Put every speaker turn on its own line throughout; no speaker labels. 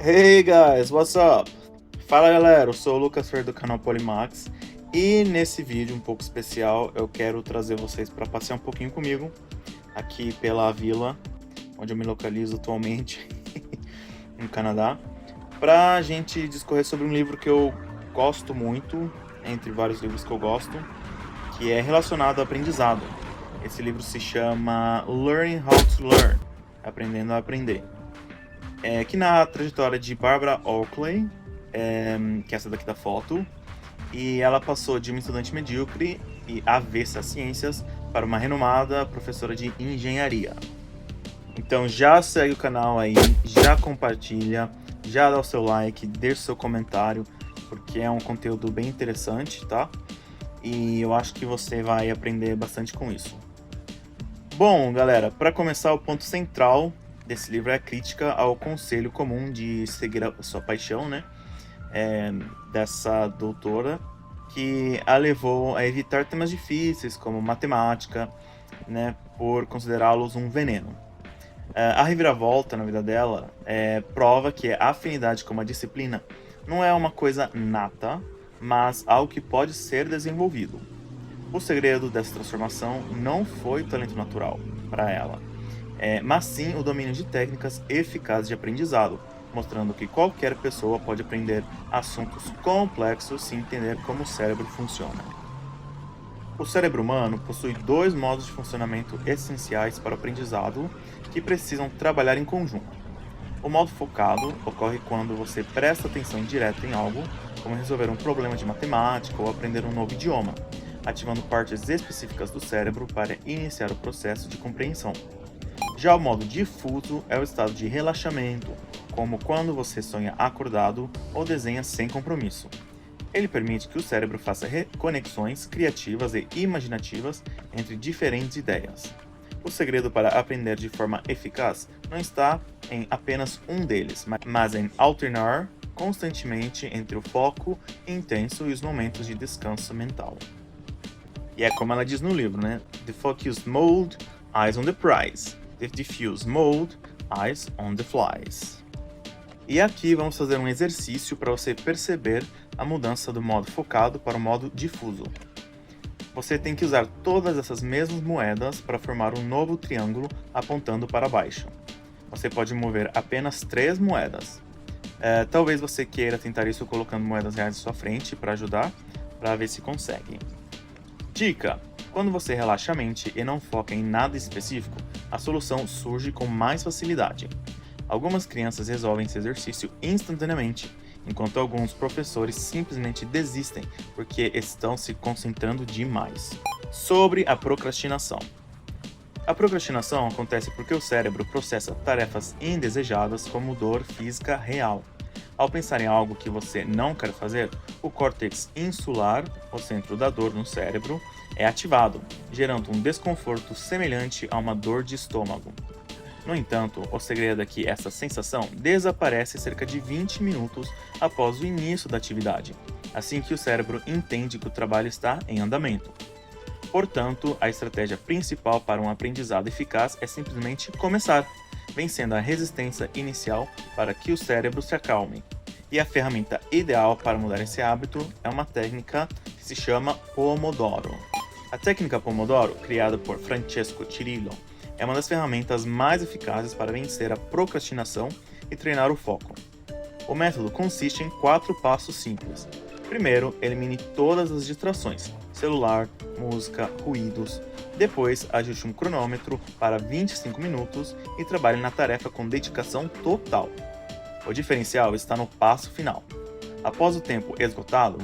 Hey guys, what's up? Fala galera, eu sou o Lucas Fer do canal Polymax e nesse vídeo um pouco especial eu quero trazer vocês para passear um pouquinho comigo aqui pela vila onde eu me localizo atualmente no Canadá, para a gente discorrer sobre um livro que eu gosto muito, entre vários livros que eu gosto, que é relacionado ao aprendizado. Esse livro se chama Learning How to Learn, Aprendendo a Aprender. Que na trajetória de Barbara Oakley, que é essa daqui da foto, e ela passou de uma estudante medíocre e avessa às ciências para uma renomada professora de engenharia. Então já segue o canal aí, já compartilha, já dá o seu like, deixa o seu comentário, porque é um conteúdo bem interessante, tá? E eu acho que você vai aprender bastante com isso. Bom, galera, para começar, o ponto central desse livro é a crítica ao conselho comum de seguir a sua paixão, né? Dessa doutora, que a levou a evitar temas difíceis como matemática, né? Por considerá-los um veneno. A reviravolta na vida dela prova que a afinidade com uma disciplina não é uma coisa nata, mas algo que pode ser desenvolvido. O segredo dessa transformação não foi o talento natural para ela, mas sim o domínio de técnicas eficazes de aprendizado, mostrando que qualquer pessoa pode aprender assuntos complexos se entender como o cérebro funciona. O cérebro humano possui dois modos de funcionamento essenciais para o aprendizado que precisam trabalhar em conjunto. O modo focado ocorre quando você presta atenção direta em algo, como resolver um problema de matemática ou aprender um novo idioma, ativando partes específicas do cérebro para iniciar o processo de compreensão. Já o modo difuso é o estado de relaxamento, como quando você sonha acordado ou desenha sem compromisso. Ele permite que o cérebro faça conexões criativas e imaginativas entre diferentes ideias. O segredo para aprender de forma eficaz não está em apenas um deles, mas em alternar constantemente entre o foco intenso e os momentos de descanso mental. E é como ela diz no livro, né? The focused mode, eyes on the prize. The diffuse mode, eyes on the flies. E aqui vamos fazer um exercício para você perceber a mudança do modo focado para o modo difuso. Você tem que usar todas essas mesmas moedas para formar um novo triângulo apontando para baixo. Você pode mover apenas 3 moedas. Talvez você queira tentar isso colocando moedas reais à sua frente para ajudar, para ver se consegue. Dica: quando você relaxa a mente e não foca em nada específico, a solução surge com mais facilidade. Algumas crianças resolvem esse exercício instantaneamente, enquanto alguns professores simplesmente desistem porque estão se concentrando demais. Sobre a procrastinação. A procrastinação acontece porque o cérebro processa tarefas indesejadas como dor física real. Ao pensar em algo que você não quer fazer, o córtex insular, o centro da dor no cérebro, é ativado, gerando um desconforto semelhante a uma dor de estômago. No entanto, o segredo é que essa sensação desaparece cerca de 20 minutos após o início da atividade, assim que o cérebro entende que o trabalho está em andamento. Portanto, a estratégia principal para um aprendizado eficaz é simplesmente começar, vencendo a resistência inicial para que o cérebro se acalme. E a ferramenta ideal para mudar esse hábito é uma técnica que se chama Pomodoro. A técnica Pomodoro, criada por Francesco Cirillo, é uma das ferramentas mais eficazes para vencer a procrastinação e treinar o foco. O método consiste em 4 passos simples. Primeiro, elimine todas as distrações, celular, música, ruídos. Depois, ajuste um cronômetro para 25 minutos e trabalhe na tarefa com dedicação total. O diferencial está no passo final. Após o tempo esgotado,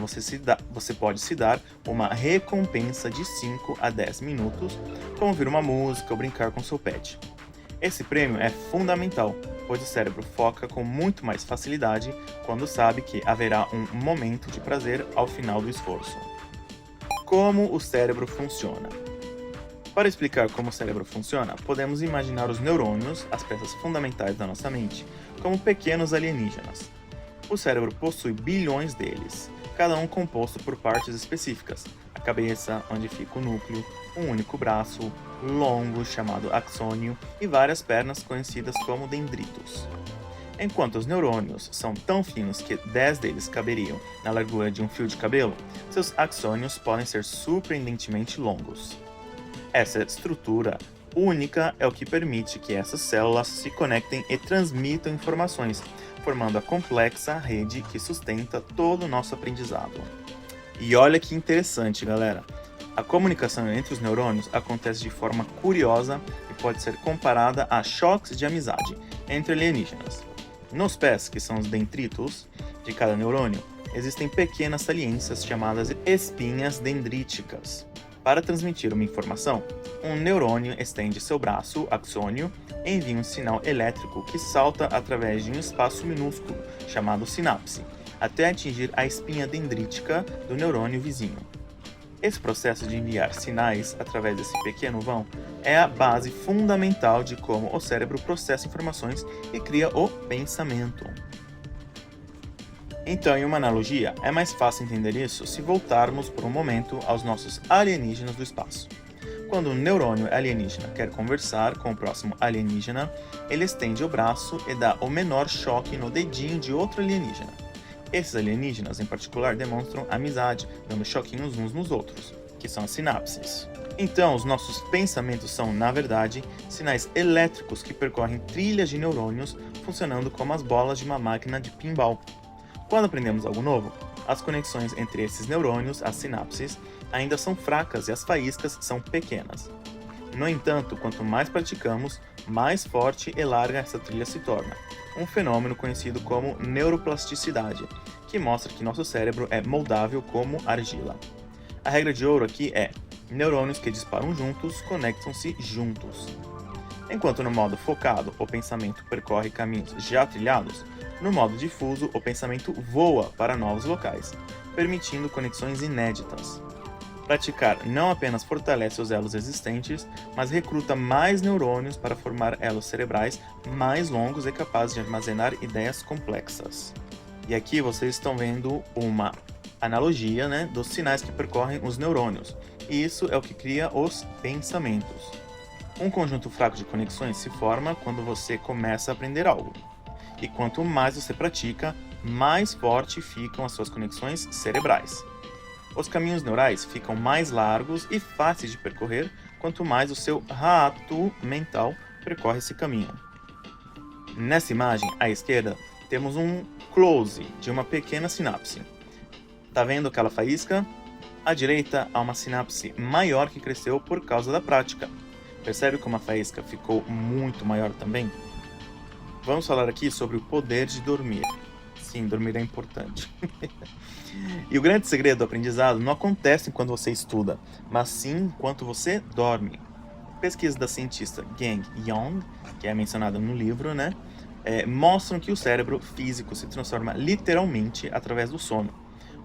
você pode se dar uma recompensa de 5 a 10 minutos, como ouvir uma música ou brincar com seu pet. Esse prêmio é fundamental, pois o cérebro foca com muito mais facilidade quando sabe que haverá um momento de prazer ao final do esforço. Como o cérebro funciona? Para explicar como o cérebro funciona, podemos imaginar os neurônios, as peças fundamentais da nossa mente, como pequenos alienígenas. O cérebro possui bilhões deles, cada um composto por partes específicas. A cabeça, onde fica o núcleo, um único braço, longo, chamado axônio, e várias pernas conhecidas como dendritos. Enquanto os neurônios são tão finos que 10 deles caberiam na largura de um fio de cabelo, seus axônios podem ser surpreendentemente longos. Essa estrutura única é o que permite que essas células se conectem e transmitam informações, formando a complexa rede que sustenta todo o nosso aprendizado. E olha que interessante, galera! A comunicação entre os neurônios acontece de forma curiosa e pode ser comparada a choques de amizade entre alienígenas. Nos pés, que são os dendritos de cada neurônio, existem pequenas saliências chamadas espinhas dendríticas. Para transmitir uma informação, um neurônio estende seu braço, axônio, e envia um sinal elétrico que salta através de um espaço minúsculo, chamado sinapse, até atingir a espinha dendrítica do neurônio vizinho. Esse processo de enviar sinais através desse pequeno vão é a base fundamental de como o cérebro processa informações e cria o pensamento. Então, em uma analogia, é mais fácil entender isso se voltarmos por um momento aos nossos alienígenas do espaço. Quando um neurônio alienígena quer conversar com o próximo alienígena, ele estende o braço e dá o menor choque no dedinho de outro alienígena. Esses alienígenas, em particular, demonstram amizade, dando choquinhos uns nos outros, que são as sinapses. Então, os nossos pensamentos são, na verdade, sinais elétricos que percorrem trilhas de neurônios, funcionando como as bolas de uma máquina de pinball. Quando aprendemos algo novo, as conexões entre esses neurônios, as sinapses, ainda são fracas e as faíscas são pequenas. No entanto, quanto mais praticamos, mais forte e larga essa trilha se torna. Um fenômeno conhecido como neuroplasticidade, que mostra que nosso cérebro é moldável como argila. A regra de ouro aqui é: neurônios que disparam juntos conectam-se juntos. Enquanto no modo focado o pensamento percorre caminhos já trilhados, no modo difuso o pensamento voa para novos locais, permitindo conexões inéditas. Praticar não apenas fortalece os elos existentes, mas recruta mais neurônios para formar elos cerebrais mais longos e capazes de armazenar ideias complexas. E aqui vocês estão vendo uma analogia, dos sinais que percorrem os neurônios, e isso é o que cria os pensamentos. Um conjunto fraco de conexões se forma quando você começa a aprender algo. E quanto mais você pratica, mais forte ficam as suas conexões cerebrais. Os caminhos neurais ficam mais largos e fáceis de percorrer quanto mais o seu rato mental percorre esse caminho. Nessa imagem, à esquerda, temos um close de uma pequena sinapse. Tá vendo aquela faísca? À direita, há uma sinapse maior que cresceu por causa da prática. Percebe como a faísca ficou muito maior também? Vamos falar aqui sobre o poder de dormir. Sim, dormir é importante. E o grande segredo do aprendizado não acontece quando você estuda, mas sim enquanto você dorme. Pesquisas da cientista Gang Young, que é mencionada no livro, mostram que o cérebro físico se transforma literalmente através do sono.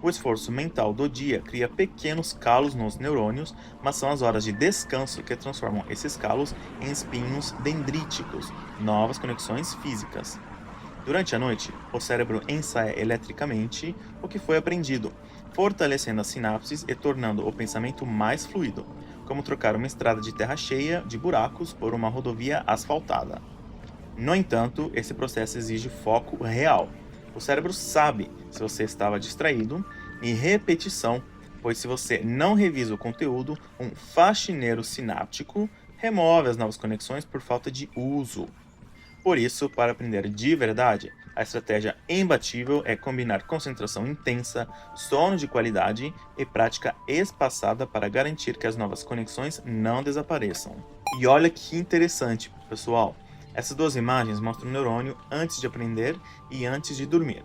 O esforço mental do dia cria pequenos calos nos neurônios, mas são as horas de descanso que transformam esses calos em espinhos dendríticos, novas conexões físicas. Durante a noite, o cérebro ensaia eletricamente o que foi aprendido, fortalecendo as sinapses e tornando o pensamento mais fluido, como trocar uma estrada de terra cheia de buracos por uma rodovia asfaltada. No entanto, esse processo exige foco real. O cérebro sabe se você estava distraído e repetição, pois se você não revisa o conteúdo, um faxineiro sináptico remove as novas conexões por falta de uso. Por isso, para aprender de verdade, a estratégia imbatível é combinar concentração intensa, sono de qualidade e prática espaçada para garantir que as novas conexões não desapareçam. E olha que interessante, pessoal! Essas duas imagens mostram o neurônio antes de aprender e antes de dormir.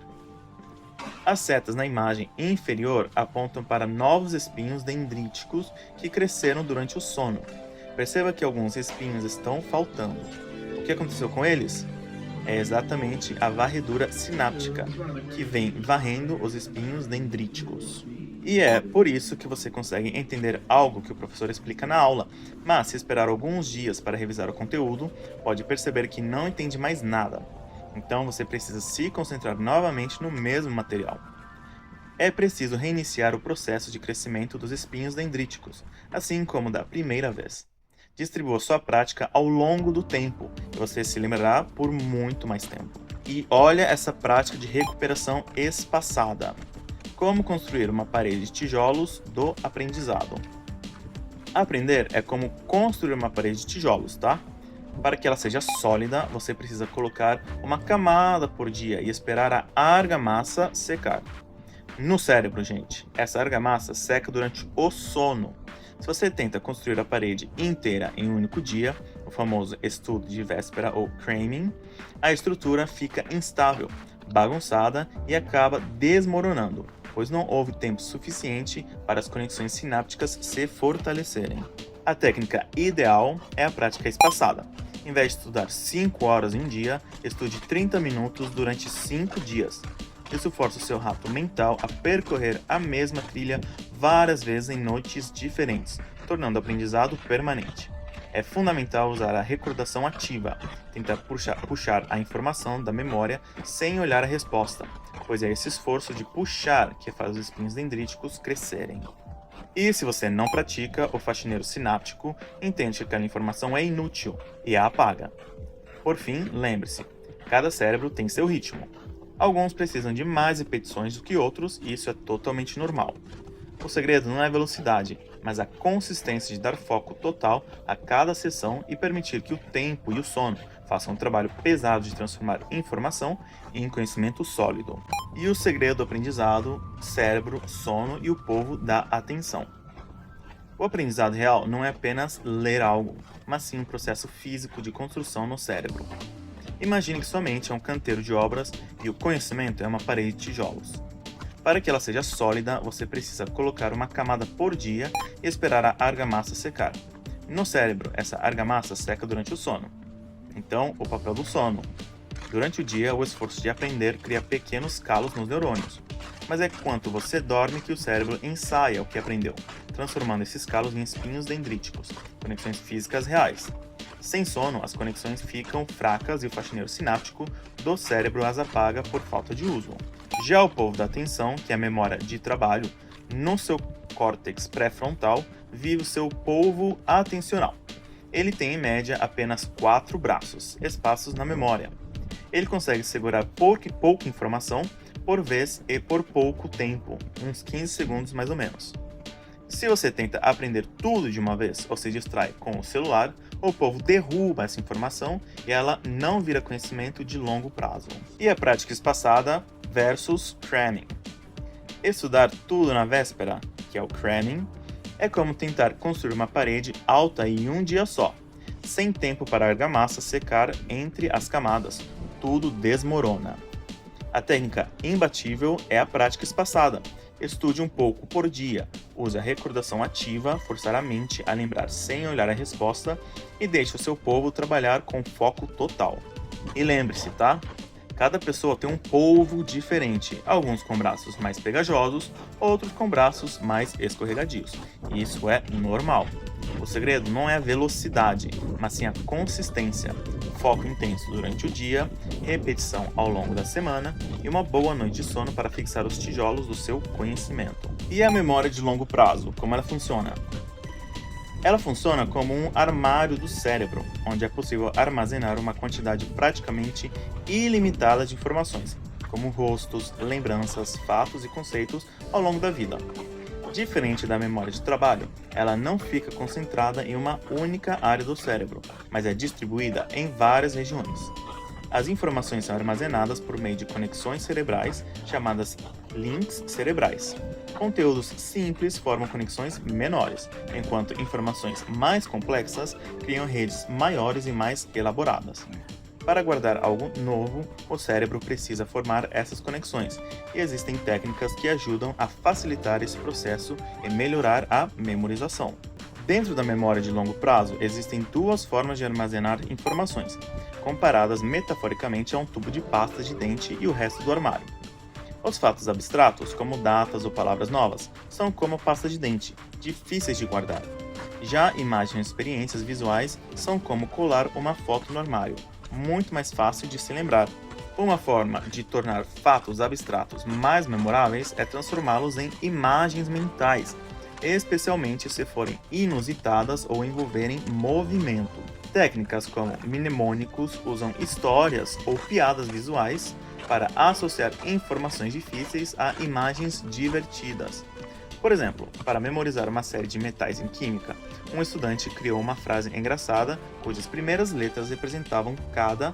As setas na imagem inferior apontam para novos espinhos dendríticos que cresceram durante o sono. Perceba que alguns espinhos estão faltando. O que aconteceu com eles? É exatamente a varredura sináptica, que vem varrendo os espinhos dendríticos. E é por isso que você consegue entender algo que o professor explica na aula, mas se esperar alguns dias para revisar o conteúdo, pode perceber que não entende mais nada. Então você precisa se concentrar novamente no mesmo material. É preciso reiniciar o processo de crescimento dos espinhos dendríticos, assim como da primeira vez. Distribua sua prática ao longo do tempo e você se lembrará por muito mais tempo. E olha essa prática de recuperação espaçada. Como construir uma parede de tijolos do aprendizado. Aprender é como construir uma parede de tijolos, tá? Para que ela seja sólida, você precisa colocar uma camada por dia e esperar a argamassa secar. No cérebro, gente, essa argamassa seca durante o sono. Se você tenta construir a parede inteira em um único dia, o famoso estudo de véspera ou cramming, a estrutura fica instável, bagunçada e acaba desmoronando, pois não houve tempo suficiente para as conexões sinápticas se fortalecerem. A técnica ideal é a prática espaçada. Em vez de estudar 5 horas em um dia, estude 30 minutos durante 5 dias. Isso força o seu rato mental a percorrer a mesma trilha várias vezes em noites diferentes, tornando o aprendizado permanente. É fundamental usar a recordação ativa, tentar puxar a informação da memória sem olhar a resposta, pois é esse esforço de puxar que faz os espinhos dendríticos crescerem. E se você não pratica o faxineiro sináptico, entende que aquela informação é inútil e a apaga. Por fim, lembre-se, cada cérebro tem seu ritmo. Alguns precisam de mais repetições do que outros e isso é totalmente normal. O segredo não é a velocidade, mas a consistência de dar foco total a cada sessão e permitir que o tempo e o sono façam um trabalho pesado de transformar informação em conhecimento sólido. E o segredo do aprendizado, cérebro, sono e o povo da atenção. O aprendizado real não é apenas ler algo, mas sim um processo físico de construção no cérebro. Imagine que sua mente é um canteiro de obras e o conhecimento é uma parede de tijolos. Para que ela seja sólida, você precisa colocar uma camada por dia e esperar a argamassa secar. No cérebro, essa argamassa seca durante o sono. Então, o papel do sono. Durante o dia, o esforço de aprender cria pequenos calos nos neurônios. Mas é enquanto você dorme que o cérebro ensaia o que aprendeu, transformando esses calos em espinhos dendríticos, conexões físicas reais. Sem sono, as conexões ficam fracas e o faxineiro sináptico do cérebro as apaga por falta de uso. Já o povo da atenção, que é a memória de trabalho, no seu córtex pré-frontal, vive o seu polvo atencional. Ele tem, em média, apenas 4 braços, espaços na memória. Ele consegue segurar pouca informação por vez e por pouco tempo, uns 15 segundos mais ou menos. Se você tenta aprender tudo de uma vez ou se distrai com o celular, o povo derruba essa informação e ela não vira conhecimento de longo prazo. E a prática espaçada versus cramming. Estudar tudo na véspera, que é o cramming, é como tentar construir uma parede alta em um dia só, sem tempo para a argamassa secar entre as camadas. Tudo desmorona. A técnica imbatível é a prática espaçada. Estude um pouco por dia, use a recordação ativa, forçar a mente a lembrar sem olhar a resposta e deixe o seu povo trabalhar com foco total. E lembre-se, tá? Cada pessoa tem um polvo diferente, alguns com braços mais pegajosos, outros com braços mais escorregadios. E isso é normal. O segredo não é a velocidade, mas sim a consistência. Foco intenso durante o dia, repetição ao longo da semana e uma boa noite de sono para fixar os tijolos do seu conhecimento. E a memória de longo prazo, como ela funciona? Ela funciona como um armário do cérebro, onde é possível armazenar uma quantidade praticamente ilimitada de informações, como rostos, lembranças, fatos e conceitos ao longo da vida. Diferente da memória de trabalho, ela não fica concentrada em uma única área do cérebro, mas é distribuída em várias regiões. As informações são armazenadas por meio de conexões cerebrais, chamadas links cerebrais. Conteúdos simples formam conexões menores, enquanto informações mais complexas criam redes maiores e mais elaboradas. Para guardar algo novo, o cérebro precisa formar essas conexões, e existem técnicas que ajudam a facilitar esse processo e melhorar a memorização. Dentro da memória de longo prazo, existem duas formas de armazenar informações, comparadas metaforicamente a um tubo de pasta de dente e o resto do armário. Os fatos abstratos, como datas ou palavras novas, são como pasta de dente, difíceis de guardar. Já imagens e experiências visuais são como colar uma foto no armário, muito mais fácil de se lembrar. Uma forma de tornar fatos abstratos mais memoráveis é transformá-los em imagens mentais, especialmente se forem inusitadas ou envolverem movimento. Técnicas como mnemônicos usam histórias ou piadas visuais para associar informações difíceis a imagens divertidas. Por exemplo, para memorizar uma série de metais em química, um estudante criou uma frase engraçada cujas primeiras letras representavam cada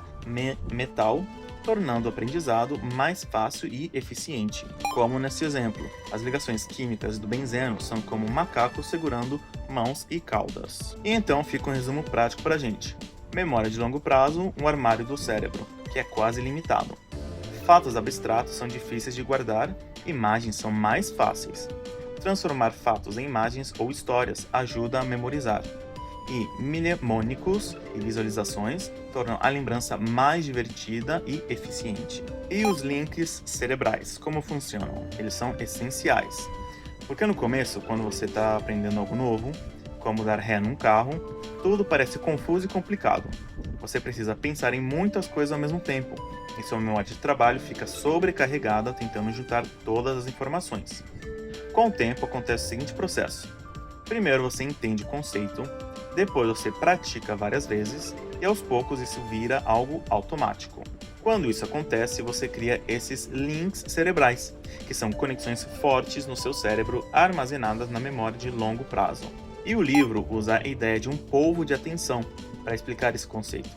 metal, tornando o aprendizado mais fácil e eficiente. Como nesse exemplo, as ligações químicas do benzeno são como um macaco segurando mãos e caudas. E então fica um resumo prático para a gente. Memória de longo prazo, um armário do cérebro, que é quase ilimitado. Fatos abstratos são difíceis de guardar, imagens são mais fáceis. Transformar fatos em imagens ou histórias ajuda a memorizar. E mnemônicos e visualizações tornam a lembrança mais divertida e eficiente. E os links cerebrais, como funcionam? Eles são essenciais. Porque no começo, quando você está aprendendo algo novo, como dar ré num carro, tudo parece confuso e complicado. Você precisa pensar em muitas coisas ao mesmo tempo, e sua memória de trabalho fica sobrecarregada tentando juntar todas as informações. Com o tempo, acontece o seguinte processo. Primeiro você entende o conceito, depois você pratica várias vezes e aos poucos isso vira algo automático. Quando isso acontece, você cria esses links cerebrais, que são conexões fortes no seu cérebro armazenadas na memória de longo prazo. E o livro usa a ideia de um polvo de atenção para explicar esse conceito.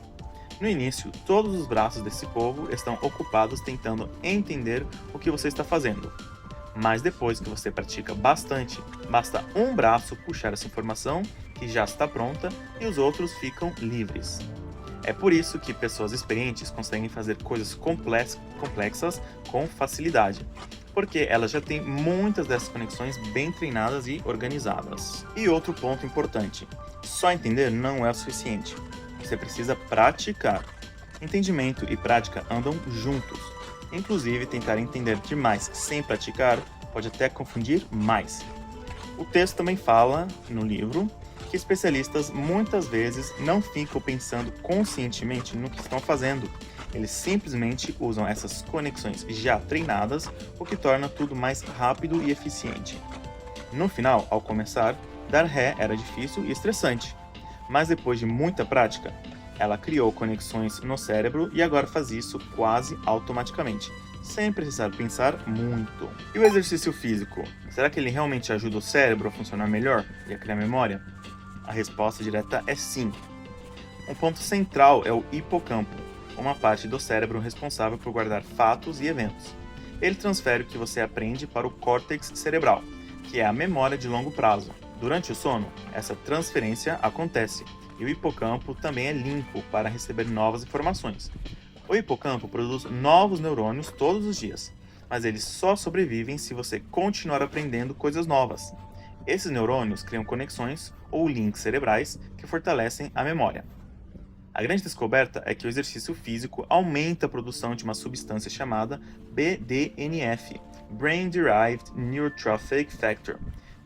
No início, todos os braços desse polvo estão ocupados tentando entender o que você está fazendo. Mas depois que você pratica bastante, basta um braço puxar essa informação que já está pronta e os outros ficam livres. É por isso que pessoas experientes conseguem fazer coisas complexas com facilidade, porque elas já têm muitas dessas conexões bem treinadas e organizadas. E outro ponto importante, só entender não é o suficiente. Você precisa praticar. Entendimento e prática andam juntos. Inclusive, tentar entender demais sem praticar pode até confundir mais. O texto também fala, no livro, que especialistas muitas vezes não ficam pensando conscientemente no que estão fazendo. Eles simplesmente usam essas conexões já treinadas, o que torna tudo mais rápido e eficiente. No final, ao começar, dar ré era difícil e estressante, mas depois de muita prática, ela criou conexões no cérebro e agora faz isso quase automaticamente, sem precisar pensar muito. E o exercício físico? Será que ele realmente ajuda o cérebro a funcionar melhor e a criar memória? A resposta direta é sim. Um ponto central é o hipocampo, uma parte do cérebro responsável por guardar fatos e eventos. Ele transfere o que você aprende para o córtex cerebral, que é a memória de longo prazo. Durante o sono, essa transferência acontece, e o hipocampo também é limpo para receber novas informações. O hipocampo produz novos neurônios todos os dias, mas eles só sobrevivem se você continuar aprendendo coisas novas. Esses neurônios criam conexões ou links cerebrais que fortalecem a memória. A grande descoberta é que o exercício físico aumenta a produção de uma substância chamada BDNF, Brain Derived Neurotrophic Factor,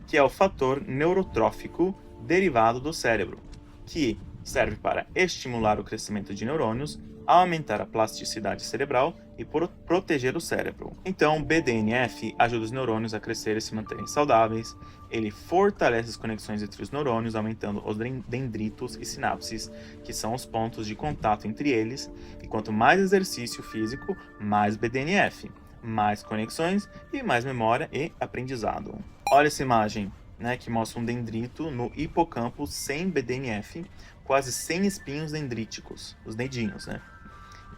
que é o fator neurotrófico derivado do cérebro, que serve para estimular o crescimento de neurônios, aumentar a plasticidade cerebral e proteger o cérebro. Então, o BDNF ajuda os neurônios a crescer e se manterem saudáveis, ele fortalece as conexões entre os neurônios, aumentando os dendritos e sinapses, que são os pontos de contato entre eles, e quanto mais exercício físico, mais BDNF, mais conexões e mais memória e aprendizado. Olha essa imagem, que mostra um dendrito no hipocampo sem BDNF, quase sem espinhos dendríticos, os dedinhos,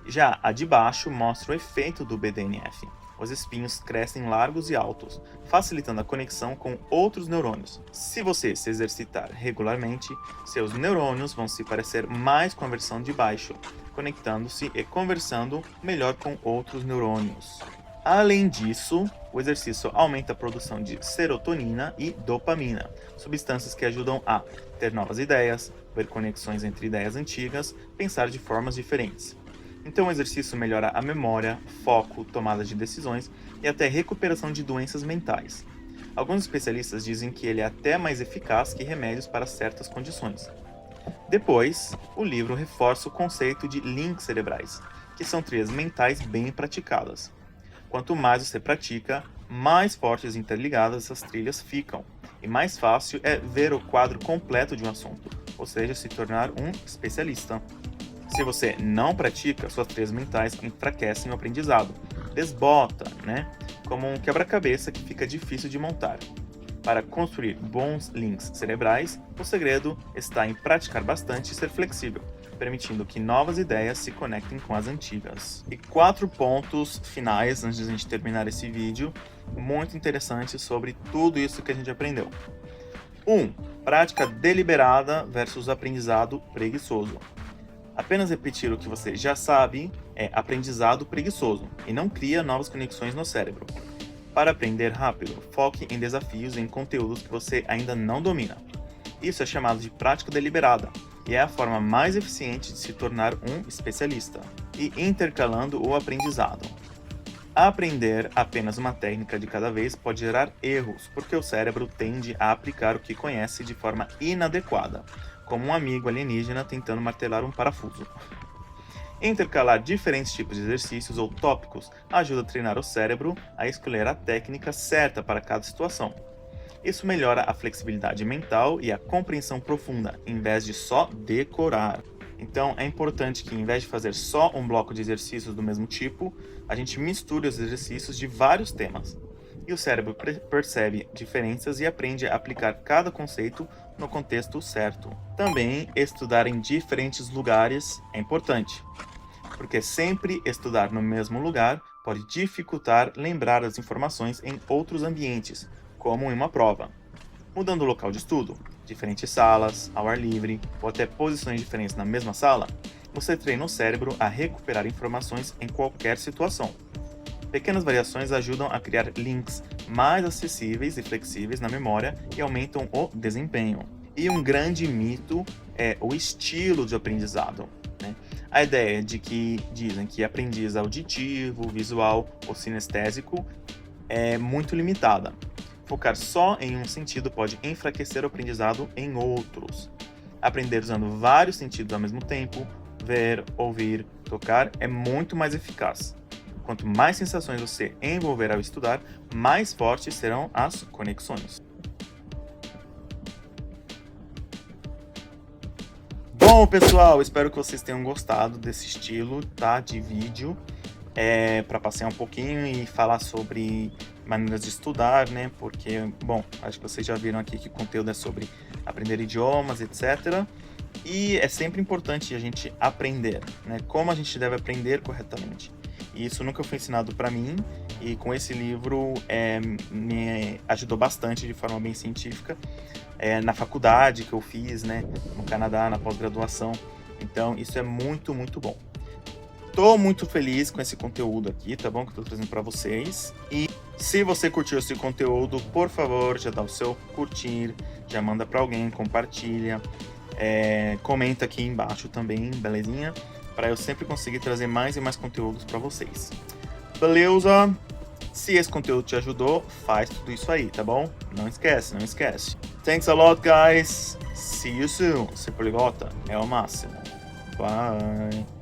Já a de baixo mostra o efeito do BDNF. Os espinhos crescem largos e altos, facilitando a conexão com outros neurônios. Se você se exercitar regularmente, seus neurônios vão se parecer mais com a versão de baixo, conectando-se e conversando melhor com outros neurônios. Além disso, o exercício aumenta a produção de serotonina e dopamina, substâncias que ajudam a ter novas ideias, ver conexões entre ideias antigas, pensar de formas diferentes. Então o exercício melhora a memória, foco, tomada de decisões e até recuperação de doenças mentais. Alguns especialistas dizem que ele é até mais eficaz que remédios para certas condições. Depois, o livro reforça o conceito de links cerebrais, que são trilhas mentais bem praticadas. Quanto mais você pratica, mais fortes e interligadas essas trilhas ficam, e mais fácil é ver o quadro completo de um assunto, ou seja, se tornar um especialista. Se você não pratica, suas trilhas mentais enfraquecem o aprendizado, desbota, né? Como um quebra-cabeça que fica difícil de montar. Para construir bons links cerebrais, o segredo está em praticar bastante e ser flexível, permitindo que novas ideias se conectem com as antigas. E 4 pontos finais antes de a gente terminar esse vídeo, muito interessantes sobre tudo isso que a gente aprendeu. 1. Prática deliberada versus aprendizado preguiçoso. Apenas repetir o que você já sabe é aprendizado preguiçoso e não cria novas conexões no cérebro. Para aprender rápido, foque em desafios e em conteúdos que você ainda não domina. Isso é chamado de prática deliberada e é a forma mais eficiente de se tornar um especialista. E intercalando o aprendizado. Aprender apenas uma técnica de cada vez pode gerar erros, porque o cérebro tende a aplicar o que conhece de forma inadequada, como um amigo alienígena tentando martelar um parafuso. Intercalar diferentes tipos de exercícios ou tópicos ajuda a treinar o cérebro a escolher a técnica certa para cada situação. Isso melhora a flexibilidade mental e a compreensão profunda, em vez de só decorar. Então, é importante que, em vez de fazer só um bloco de exercícios do mesmo tipo, a gente misture os exercícios de vários temas. E o cérebro percebe diferenças e aprende a aplicar cada conceito no contexto certo. Também, estudar em diferentes lugares é importante, porque sempre estudar no mesmo lugar pode dificultar lembrar as informações em outros ambientes, como em uma prova. Mudando o local de estudo, diferentes salas, ao ar livre ou até posições diferentes na mesma sala, você treina o cérebro a recuperar informações em qualquer situação. Pequenas variações ajudam a criar links mais acessíveis e flexíveis na memória e aumentam o desempenho. E um grande mito é o estilo de aprendizado, né? A ideia de que dizem que aprendiz auditivo, visual ou sinestésico é muito limitada. Focar só em um sentido pode enfraquecer o aprendizado em outros. Aprender usando vários sentidos ao mesmo tempo, ver, ouvir, tocar, é muito mais eficaz. Quanto mais sensações você envolver ao estudar, mais fortes serão as conexões. Bom, pessoal, espero que vocês tenham gostado desse estilo, tá, de vídeo. Para passear um pouquinho e falar sobre maneiras de estudar, né? Porque, bom, acho que vocês já viram aqui que o conteúdo é sobre aprender idiomas, etc. E é sempre importante a gente aprender, né? Como a gente deve aprender corretamente. E isso nunca foi ensinado para mim, e com esse livro me ajudou bastante de forma bem científica na faculdade que eu fiz, né? No Canadá, na pós-graduação. Então, isso é muito, muito bom. Tô muito feliz com esse conteúdo aqui, tá bom? Que eu tô trazendo pra vocês. E se você curtiu esse conteúdo, por favor, já dá o seu curtir, já manda pra alguém, compartilha, comenta aqui embaixo também, belezinha? Pra eu sempre conseguir trazer mais e mais conteúdos pra vocês. Beleza? Se esse conteúdo te ajudou, faz tudo isso aí, tá bom? Não esquece, não esquece. Thanks a lot, guys. See you soon. Ser poliglota é o máximo. Bye.